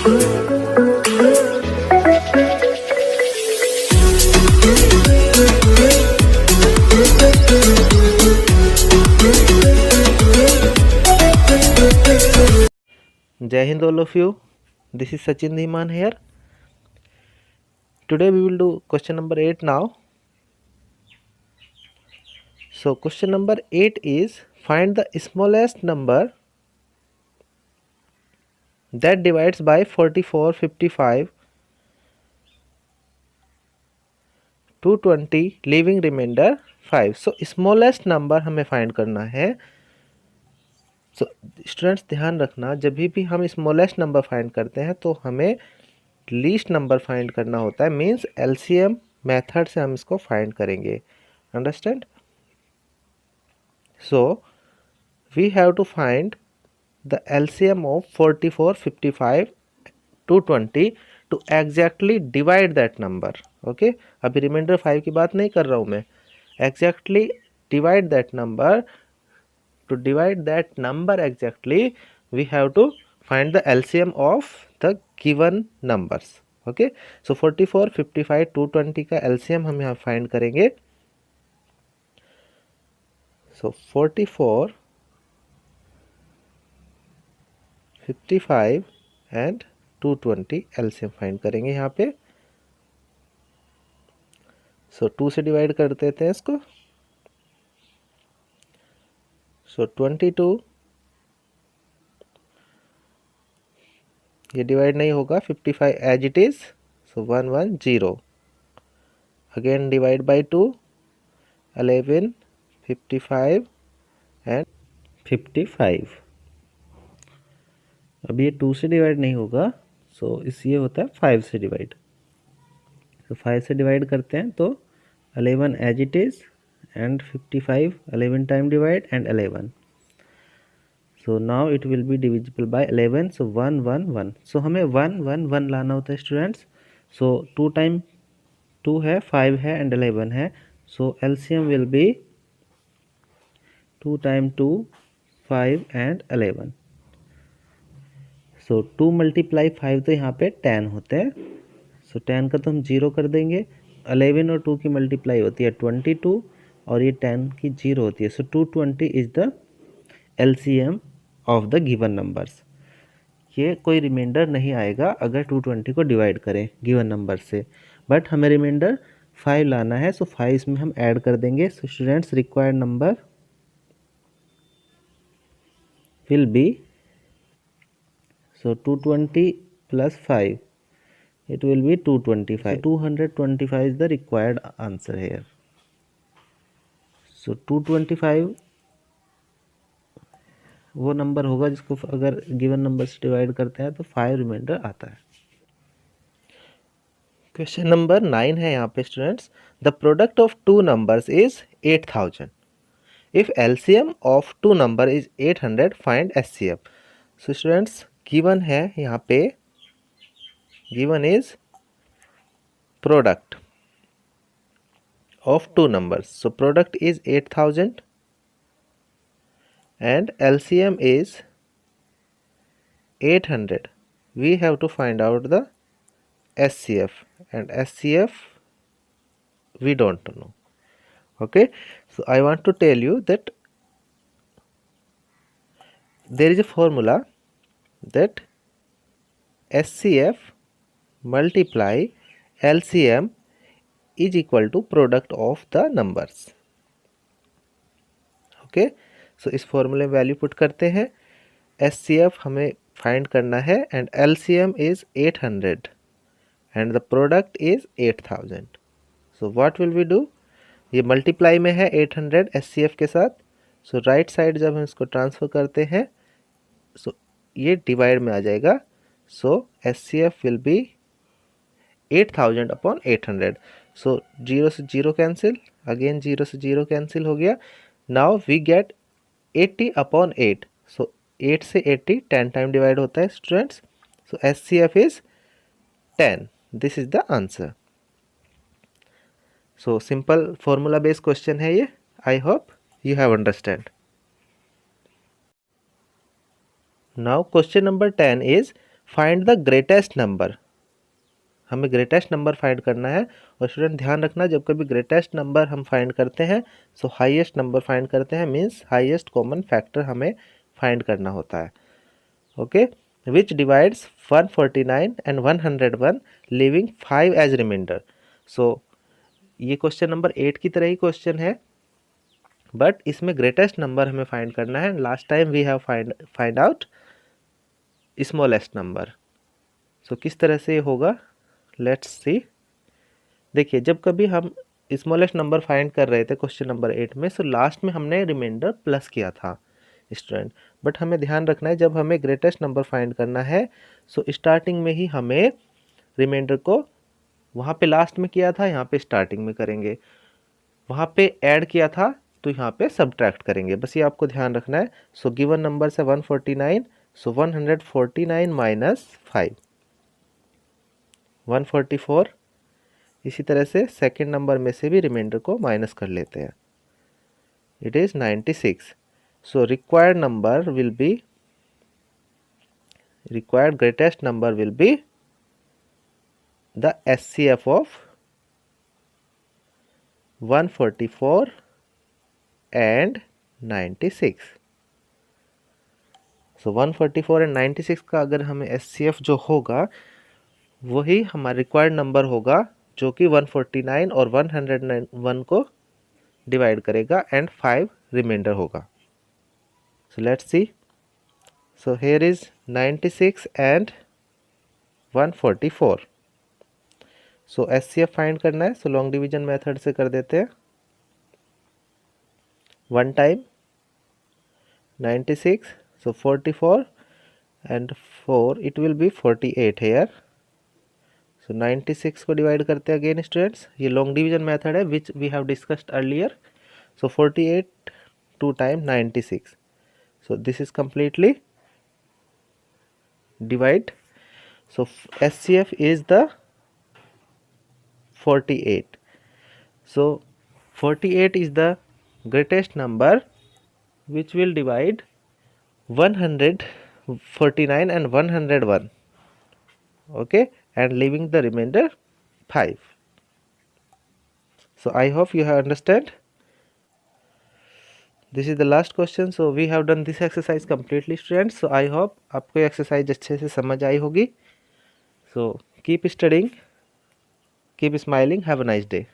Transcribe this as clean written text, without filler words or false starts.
Jai Hind all of you. This is Sachin Dhiman here. Today we will do question number 8 now. So question number 8 is find the smallest number that divides by 44, 55, 220 leaving remainder 5. So smallest number हमें find करना है. So students ध्यान रखना, जब भी हम smallest number find करते हैं तो हमें लीस्ट नंबर फाइंड करना होता है. मीन्स एलसीएम मेथड से हम इसको फाइंड करेंगे. Understand? So we have to find the LCM of 44, 55, 220 to exactly divide that number. Okay, अभी रिमाइंडर 5 की बात नहीं कर रहा हूँ मैं. Exactly divide that number. To divide that number exactly, we have to find the LCM of the given numbers. Okay, so 44, 55, 220 का LCM हम यहाँ find करेंगे. So 44, 55 and 220 LCM find करेंगे यहाँ पे. So 2 से डिवाइड कर देते हैं इसको. So 22, ये डिवाइड नहीं होगा. 55 as it is. So 110. Again divide by 2. 11, 55 and 55. अब ये 2 से डिवाइड नहीं होगा. सो ये होता है 5 से डिवाइड. तो 5 से डिवाइड करते हैं तो 11 as it is and 55 11 time divide and 11. So now it will be divisible by 11. So 1 1 1. So हमें 1 1 1 लाना होता है स्टूडेंट्स. So 2 टाइम 2 है, 5 है and 11 है. So LCM will be 2 time 2 5 and 11. So 2 multiply 5 तो यहाँ पे 10 होते हैं. So 10 का तो हम 0 कर देंगे. 11 और 2 की मल्टीप्लाई होती है 22 और ये 10 की 0 होती है. सो 220 is the LCM of the given numbers. ये कोई रिमाइंडर नहीं आएगा अगर 220 को डिवाइड करें गिवन नंबर से, बट हमें रिमाइंडर 5 लाना है. सो 5 इसमें हम ऐड कर देंगे. So students required number will be, so 220 plus 5 it will be 225. So 225 is the required answer here. So 225 वो नंबर होगा जिसको अगर गिवन नंबर से डिवाइड करते हैं तो 5 रिमाइंडर आता है. क्वेश्चन नंबर 9 है यहाँ पे students. The product of two numbers is 8000. If LCM of two number is 800, find HCF. So students given है यहाँ पे, given is product of two numbers. So product is 8000 and LCM is 800. We have to find out the SCF, and SCF we don't know. Okay, so I want to tell you that there is a formula that SCF multiply LCM is equal to product of the numbers. Okay, so इस फॉर्मूले में value put करते हैं. SCF हमें find करना है and LCM is 800 and the product is 8000. So what will we do? ये multiply में है 800 SCF के साथ. सो राइट साइड जब हम इसको ट्रांसफ़र करते हैं सो ये डिवाइड में आ जाएगा. सो SCF विल बी 8000 अपॉन 800. सो 0 से 0 कैंसिल, अगेन 0 से 0 कैंसिल हो गया. Now we get 80 upon 8. सो 8 से 80 10 टाइम डिवाइड होता है students. So SCF is 10. This is the answer. So simple formula based question है ये. I hope you have understand. Now question number 10 is find the greatest number, हमें greatest number find करना है। और student ध्यान रखना, जब कभी ग्रेटेस्ट नंबर हम फाइंड करते हैं सो हाईएस्ट नंबर फाइंड करते हैं, मीन्स हाईएस्ट कॉमन फैक्टर हमें फाइंड करना होता है। Okay, which divides 149 and 101 leaving 5 as remainder. So ये क्वेश्चन नंबर 8 की तरह ही क्वेश्चन है, बट इसमें ग्रेटेस्ट नंबर हमें फाइंड करना है। Last time we have find out smallest number. So किस तरह से होगा, लेट्स सी। देखिए, जब कभी हम स्मॉलेस्ट नंबर फाइंड कर रहे थे क्वेश्चन नंबर 8 में, सो लास्ट में हमने रिमाइंडर प्लस किया था स्टूडेंट। बट हमें ध्यान रखना है, जब हमें ग्रेटेस्ट नंबर फाइंड करना है सो स्टार्टिंग में ही हमें रिमाइंडर को, वहाँ पे लास्ट में किया था यहाँ पे स्टार्टिंग में करेंगे, वहाँ पे ऐड किया था तो यहाँ पे सब्ट्रैक्ट करेंगे, बस ये आपको ध्यान रखना है। सो गिवन नंबर से 149, सो 149 माइनस 5 144। इसी तरह से सेकंड नंबर में से भी रिमाइंडर को माइनस कर लेते हैं, it is 96। So required greatest number will be the SCF of 144 and 96। So 144 and 96 का अगर हमें SCF जो होगा वही हमारा रिक्वायर्ड नंबर होगा, जो कि 149 और 101 को डिवाइड करेगा एंड 5 रिमाइंडर होगा। So let's see. So here is 96 and 144। So SCF find करना है, सो लॉन्ग डिवीजन मेथड से कर देते हैं। 1 time 96, so 44 and 4, it will be 48 here। so 96 को डिवाइड करते हैं अगेन स्टूडेंट्स, ये लॉन्ग डिवीजन मेथड है which we have discussed earlier. so 48 2 time 96, so this is completely divide। so SCF is the 48। so 48 is the greatest number which will divide 149 and 101, okay, and leaving the remainder 5। so I hope you have understand। this is the last question, so we have done this exercise completely students। so I hope आपको exercise अच्छे से समझ आई होगी। so keep studying, keep smiling, have a nice day।